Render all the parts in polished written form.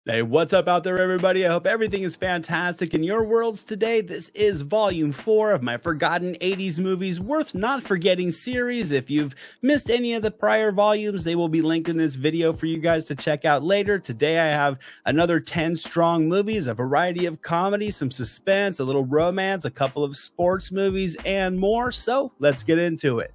Hey, what's up out there, everybody? I hope everything is fantastic in your worlds today. This is Volume 4 of my Forgotten 80s Movies Worth Not Forgetting series. If you've missed any of the prior volumes, they will be linked in this video for you guys to check out later. Today, I have another 10 strong movies, a variety of comedy, some suspense, a little romance, a couple of sports movies, and more. So let's get into it.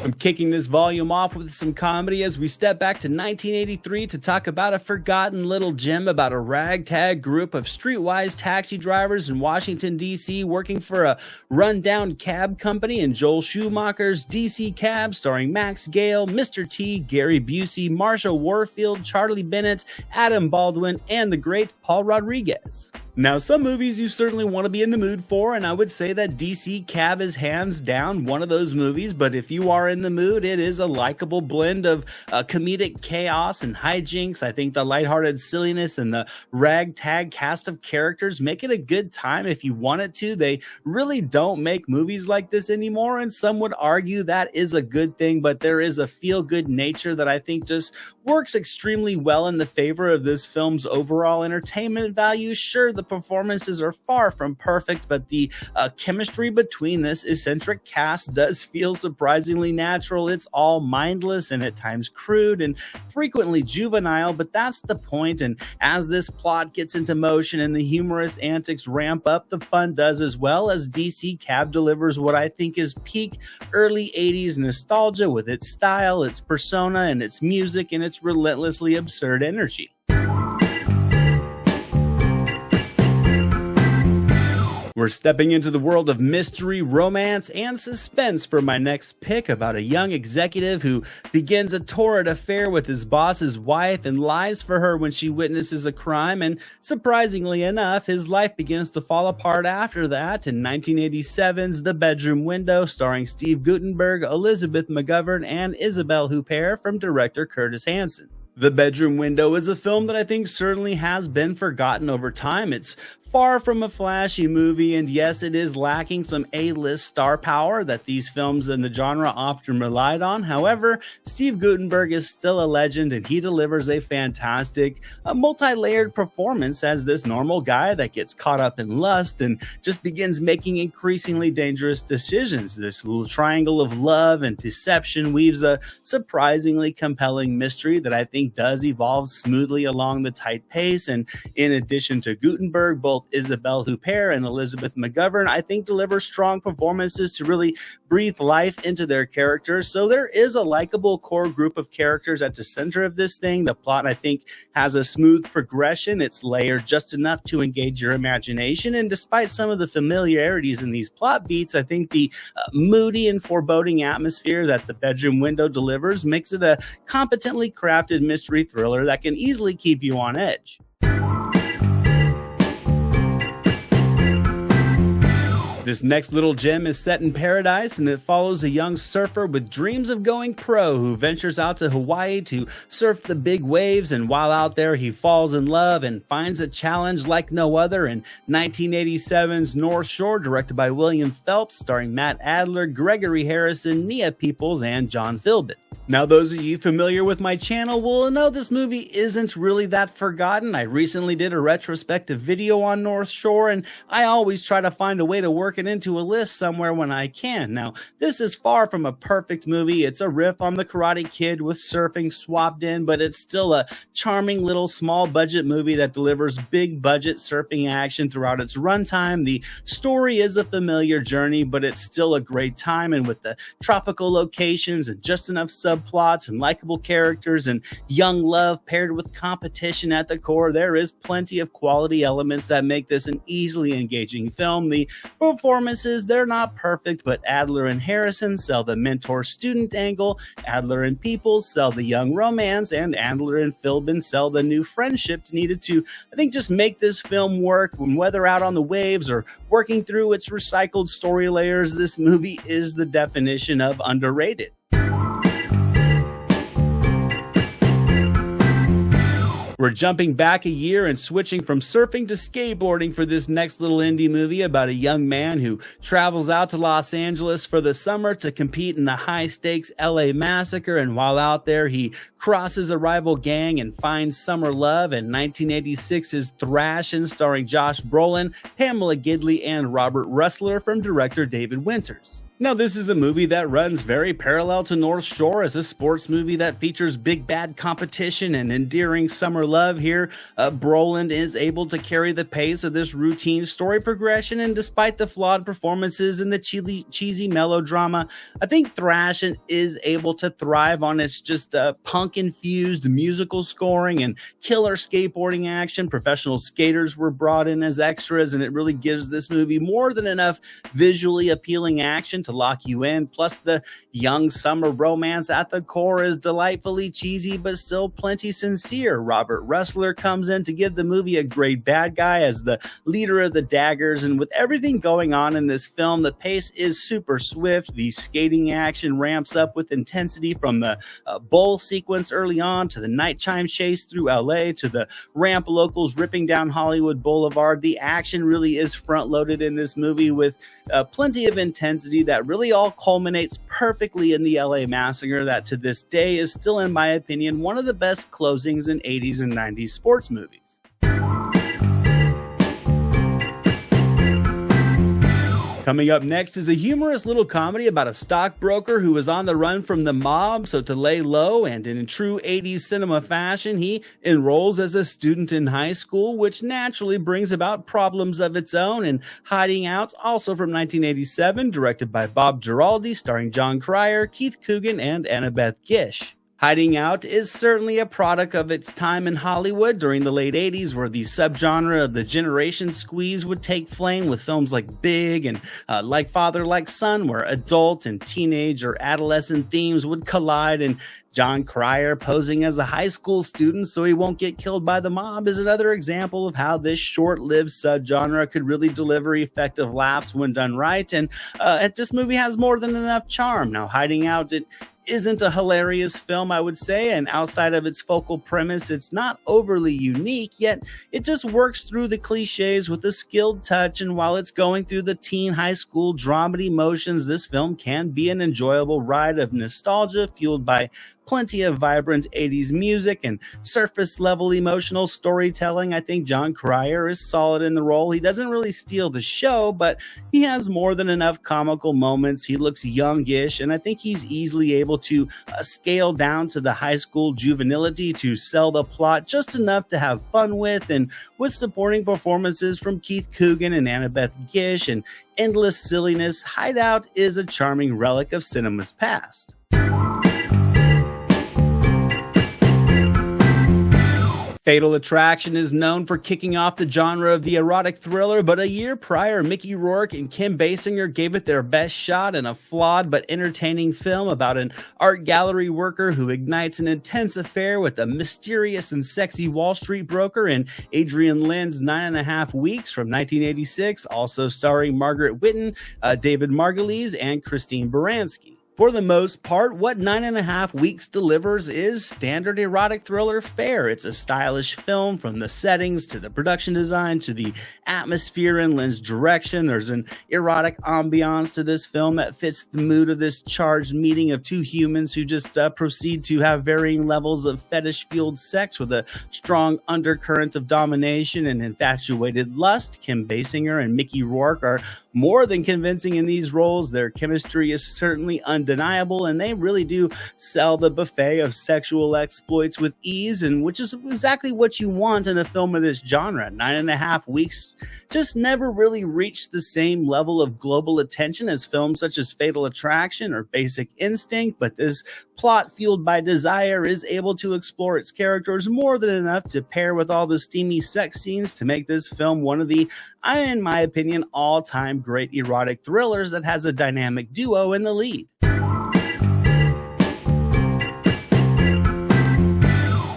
I'm kicking this volume off with some comedy as we step back to 1983 to talk about a forgotten little gem about a ragtag group of streetwise taxi drivers in Washington, D.C. working for a rundown cab company in Joel Schumacher's D.C. Cab, starring Max Gale, Mr. T, Gary Busey, Marsha Warfield, Charlie Bennett, Adam Baldwin, and the great Paul Rodriguez. Now, some movies you certainly want to be in the mood for, and I would say that DC Cab is hands down one of those movies, but if you are in the mood, it is a likable blend of comedic chaos and hijinks. I think the lighthearted silliness and the ragtag cast of characters make it a good time if you want it to. They really don't make movies like this anymore, and some would argue that is a good thing, but there is a feel-good nature that I think just works extremely well in the favor of this film's overall entertainment value. Sure, the performances are far from perfect, but the chemistry between this eccentric cast does feel surprisingly natural. It's all mindless and at times crude and frequently juvenile, but that's the point. And as this plot gets into motion and the humorous antics ramp up, the fun does as well, as DC Cab delivers what I think is peak early 80s nostalgia with its style, its persona, and its music, and its relentlessly absurd energy. We're stepping into the world of mystery, romance, and suspense for my next pick about a young executive who begins a torrid affair with his boss's wife and lies for her when she witnesses a crime, and surprisingly enough, his life begins to fall apart after that in 1987's The Bedroom Window, starring Steve Guttenberg, Elizabeth McGovern, and Isabelle Huppert, from director Curtis Hanson. The Bedroom Window is a film that I think certainly has been forgotten over time. It's far from a flashy movie, and yes, it is lacking some A-list star power that these films in the genre often relied on. However, Steve Guttenberg is still a legend, and he delivers a fantastic, multi-layered performance as this normal guy that gets caught up in lust and just begins making increasingly dangerous decisions. This little triangle of love and deception weaves a surprisingly compelling mystery that I think does evolve smoothly along the tight pace, and in addition to Guttenberg, both Isabelle Huppert and Elizabeth McGovern, I think, deliver strong performances to really breathe life into their characters. So there is a likable core group of characters at the center of this thing. The plot, I think, has a smooth progression. It's layered just enough to engage your imagination. And despite some of the familiarities in these plot beats, I think the moody and foreboding atmosphere that The Bedroom Window delivers makes it a competently crafted mystery thriller that can easily keep you on edge. This next little gem is set in paradise, and it follows a young surfer with dreams of going pro who ventures out to Hawaii to surf the big waves, and while out there he falls in love and finds a challenge like no other in 1987's North Shore, directed by William Phelps, starring Matt Adler, Gregory Harrison, Nia Peoples, and John Philbin. Now, those of you familiar with my channel will know this movie isn't really that forgotten. I recently did a retrospective video on North Shore, and I always try to find a way to work it into a list somewhere when I can. Now, this is far from a perfect movie. It's a riff on The Karate Kid with surfing swapped in, but it's still a charming little small budget movie that delivers big budget surfing action throughout its runtime. The story is a familiar journey, but it's still a great time, and with the tropical locations and just enough subplots and likable characters and young love paired with competition at the core, there is plenty of quality elements that make this an easily engaging film. The performances, they're not perfect, but Adler and Harrison sell the mentor-student angle, Adler and Peoples sell the young romance, and Adler and Philbin sell the new friendships needed to, I think, just make this film work. When whether out on the waves or working through its recycled story layers, this movie is the definition of underrated. We're jumping back a year and switching from surfing to skateboarding for this next little indie movie about a young man who travels out to Los Angeles for the summer to compete in the high-stakes LA Massacre, and while out there, he crosses a rival gang and finds summer love in 1986's Thrashin, starring Josh Brolin, Pamela Gidley, and Robert Ressler from director David Winters. Now, this is a movie that runs very parallel to North Shore as a sports movie that features big bad competition and endearing summer love. Here, Brolin is able to carry the pace of this routine story progression, and despite the flawed performances and the cheesy melodrama, I think Thrashin is able to thrive on its just punk-infused musical scoring and killer skateboarding action. Professional skaters were brought in as extras, and it really gives this movie more than enough visually appealing action to lock you in. Plus, the young summer romance at the core is delightfully cheesy but still plenty sincere. Robert Ressler comes in to give the movie a great bad guy as the leader of the Daggers, and with everything going on in this film, the pace is super swift. The skating action ramps up with intensity from the bowl sequence early on to the night chime chase through LA to the ramp locals ripping down Hollywood Boulevard. The action really is front loaded in this movie with plenty of intensity that really all culminates perfectly in the LA Massacre that to this day is still, in my opinion, one of the best closings in 80s and 90s sports movies. Coming up next is a humorous little comedy about a stockbroker who was on the run from the mob, so to lay low and in true 80s cinema fashion, he enrolls as a student in high school, which naturally brings about problems of its own. And Hiding Out, also from 1987, directed by Bob Giraldi, starring John Cryer, Keith Coogan, and Annabeth Gish. Hiding Out is certainly a product of its time in Hollywood during the late 80s, where the subgenre of the generation squeeze would take flame with films like Big and Like Father, Like Son, where adult and teenage or adolescent themes would collide. And John Cryer posing as a high school student so he won't get killed by the mob is another example of how this short-lived subgenre could really deliver effective laughs when done right. And this movie has more than enough charm. Now, Hiding Out, it isn't a hilarious film, I would say, and outside of its focal premise, it's not overly unique, yet it just works through the cliches with a skilled touch, and while it's going through the teen high school dramedy motions, this film can be an enjoyable ride of nostalgia fueled by plenty of vibrant 80s music and surface level emotional storytelling. I think John Cryer is solid in the role. He doesn't really steal the show, but he has more than enough comical moments. He looks youngish, and I think he's easily able to scale down to the high school juvenility to sell the plot just enough to have fun with, and with supporting performances from Keith Coogan and Annabeth Gish and endless silliness, Hideout is a charming relic of cinema's past. Fatal Attraction is known for kicking off the genre of the erotic thriller, but a year prior, Mickey Rourke and Kim Basinger gave it their best shot in a flawed but entertaining film about an art gallery worker who ignites an intense affair with a mysterious and sexy Wall Street broker in Adrian Lynn's 9.5 Weeks from 1986, also starring Margaret Whitten, David Margulies, and Christine Baranski. For the most part, what 9.5 Weeks delivers is standard erotic thriller fare. It's a stylish film, from the settings to the production design to the atmosphere and Lynn's direction. There's an erotic ambiance to this film that fits the mood of this charged meeting of two humans who just proceed to have varying levels of fetish-fueled sex with a strong undercurrent of domination and infatuated lust. Kim Basinger and Mickey Rourke are more than convincing in these roles. Their chemistry is certainly undeniable, and they really do sell the buffet of sexual exploits with ease, and which is exactly what you want in a film of this genre. 9.5 Weeks just never really reached the same level of global attention as films such as Fatal Attraction or Basic Instinct, but this plot fueled by desire is able to explore its characters more than enough to pair with all the steamy sex scenes to make this film one of the, in my opinion, all-time great erotic thrillers that has a dynamic duo in the lead.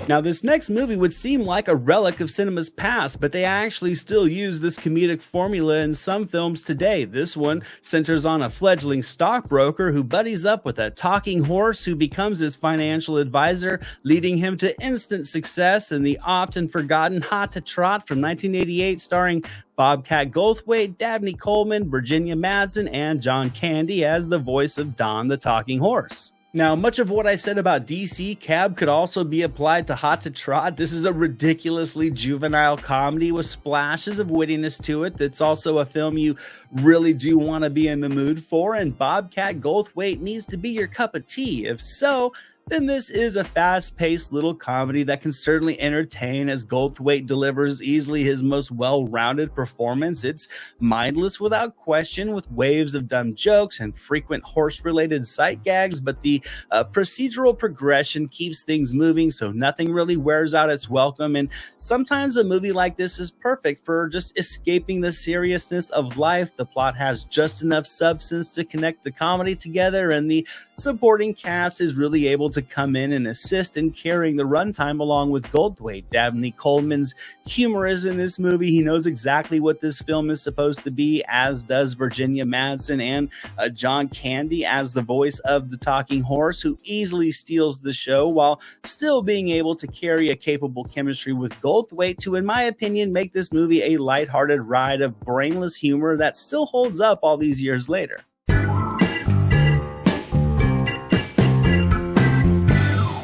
Now, this next movie would seem like a relic of cinema's past, but they actually still use this comedic formula in some films today. This one centers on a fledgling stockbroker who buddies up with a talking horse who becomes his financial advisor, leading him to instant success in the often forgotten Hot to Trot from 1988, starring Bobcat Goldthwait, Dabney Coleman, Virginia Madsen, and John Candy as the voice of Don the Talking Horse. Now, much of what I said about DC Cab could also be applied to Hot to Trot. This is a ridiculously juvenile comedy with splashes of wittiness to it. That's also a film you really do want to be in the mood for, and Bobcat Goldthwait needs to be your cup of tea. If so, then this is a fast-paced little comedy that can certainly entertain as Goldthwait delivers easily his most well-rounded performance. It's mindless without question, with waves of dumb jokes and frequent horse-related sight gags, but the procedural progression keeps things moving so nothing really wears out its welcome, and sometimes a movie like this is perfect for just escaping the seriousness of life. The plot has just enough substance to connect the comedy together, and the supporting cast is really able to come in and assist in carrying the runtime along with Goldthwait. Dabney Coleman's humor is in this movie. He knows exactly what this film is supposed to be, as does Virginia Madsen, and John Candy as the voice of the talking horse, who easily steals the show while still being able to carry a capable chemistry with Goldthwait to, in my opinion, make this movie a lighthearted ride of brainless humor that still holds up all these years later.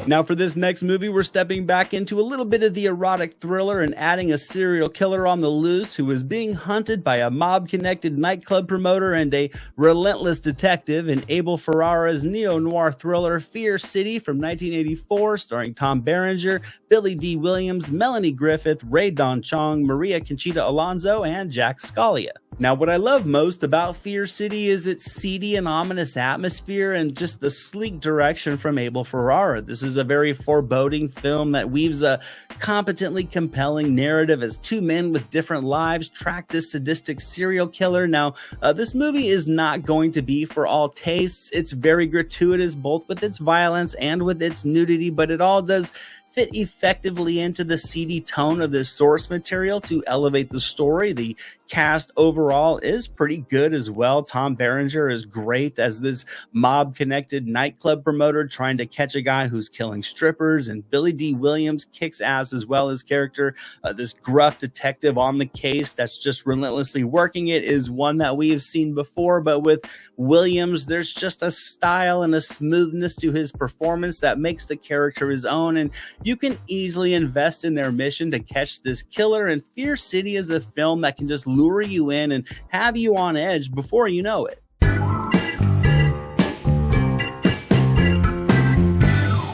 Now, for this next movie, we're stepping back into a little bit of the erotic thriller and adding a serial killer on the loose who is being hunted by a mob-connected nightclub promoter and a relentless detective in Abel Ferrara's neo-noir thriller Fear City from 1984, starring Tom Berenger, Billy D. Williams, Melanie Griffith, Ray Don Chong, Maria Conchita Alonso, and Jack Scalia. Now, what I love most about Fear City is its seedy and ominous atmosphere and just the sleek direction from Abel Ferrara. This is a very foreboding film that weaves a competently compelling narrative as two men with different lives track this sadistic serial killer. Now, this movie is not going to be for all tastes. It's very gratuitous, both with its violence and with its nudity, but it all does fit effectively into the seedy tone of this source material to elevate the story. The cast overall is pretty good as well. Tom Berenger is great as this mob-connected nightclub promoter trying to catch a guy who's killing strippers, and Billy D. Williams kicks ass as well. His character, this gruff detective on the case that's just relentlessly working it, is one that we have seen before, but with Williams, there's just a style and a smoothness to his performance that makes the character his own, and you can easily invest in their mission to catch this killer. And Fear City is a film that can just lure you in and have you on edge before you know it.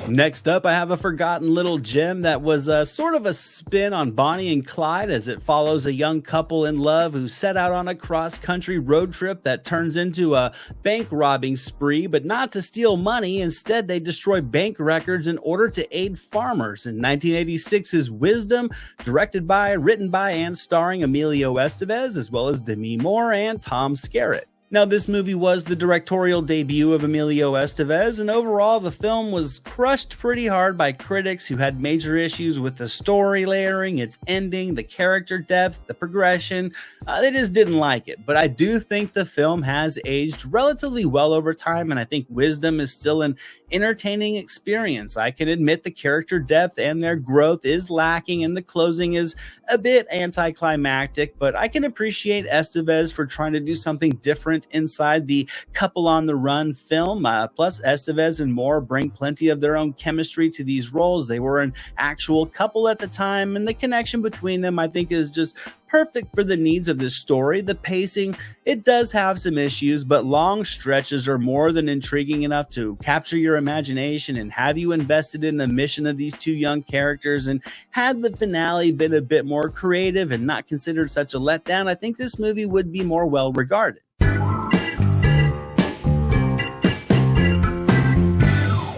Next up, I have a forgotten little gem that was sort of a spin on Bonnie and Clyde, as it follows a young couple in love who set out on a cross-country road trip that turns into a bank robbing spree, but not to steal money. Instead, they destroy bank records in order to aid farmers. In 1986's Wisdom, directed by, written by, and starring Emilio Estevez, as well as Demi Moore and Tom Skerritt. Now, this movie was the directorial debut of Emilio Estevez, and overall the film was crushed pretty hard by critics who had major issues with the story layering, its ending, the character depth, the progression. They just didn't like it. But I do think the film has aged relatively well over time, and I think Wisdom is still an entertaining experience. I can admit the character depth and their growth is lacking, and the closing is a bit anticlimactic, but I can appreciate Estevez for trying to do something different inside the couple on the run film. Plus, Estevez and Moore bring plenty of their own chemistry to these roles. They were an actual couple at the time, and the connection between them, I think, is just perfect for the needs of this story. The pacing, it does have some issues, but long stretches are more than intriguing enough to capture your imagination and have you invested in the mission of these two young characters. And had the finale been a bit more creative and not considered such a letdown, I think this movie would be more well regarded.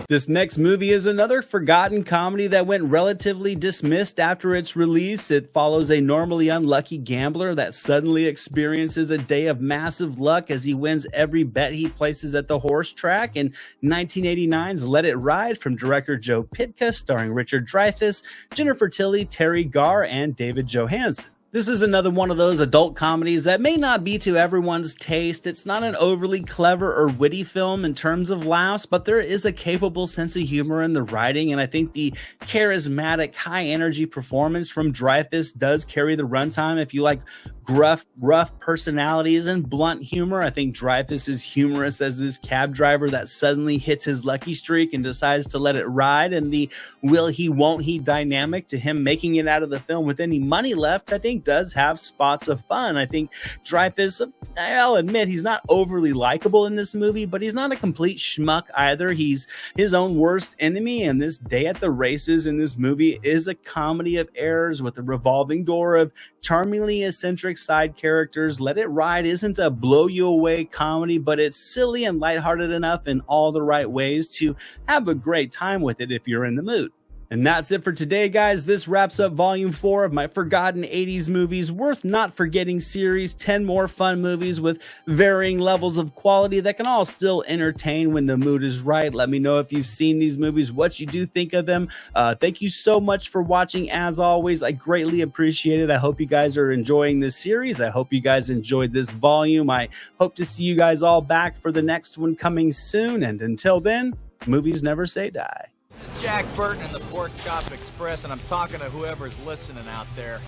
This next movie is another forgotten comedy that went relatively dismissed after its release. It follows a normally unlucky gambler that suddenly experiences a day of massive luck as he wins every bet he places at the horse track. In 1989's Let It Ride from director Joe Pytka, starring Richard Dreyfuss, Jennifer Tilly, Terry Garr, and David Johansen. This is another one of those adult comedies that may not be to everyone's taste. It's not an overly clever or witty film in terms of laughs, but there is a capable sense of humor in the writing, and I think the charismatic, high-energy performance from Dreyfuss does carry the runtime. If you like gruff, rough personalities and blunt humor, I think Dreyfuss is humorous as this cab driver that suddenly hits his lucky streak and decides to let it ride, and the will he, won't he dynamic to him making it out of the film with any money left, I think does have spots of fun. I think Dreyfuss, I'll admit, he's not overly likable in this movie, but he's not a complete schmuck either. He's his own worst enemy, and this day at the races in this movie is a comedy of errors with a revolving door of charmingly eccentric side characters. Let It Ride isn't a blow you away comedy, but it's silly and lighthearted enough in all the right ways to have a great time with it if you're in the mood. And that's it for today, guys. This wraps up volume 4 of my Forgotten 80s Movies Worth Not Forgetting series. 10 more fun movies with varying levels of quality that can all still entertain when the mood is right. Let me know if you've seen these movies, what you do think of them. Thank you so much for watching. As always, I greatly appreciate it. I hope you guys are enjoying this series. I hope you guys enjoyed this volume. I hope to see you guys all back for the next one coming soon. And until then, movies never say die. This is Jack Burton in the Pork Chop Express, and I'm talking to whoever's listening out there.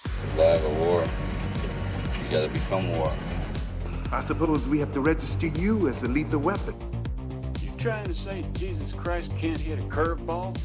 Survive a war, you gotta become war. I suppose we have to register you as a lethal weapon. You trying to say Jesus Christ can't hit a curveball?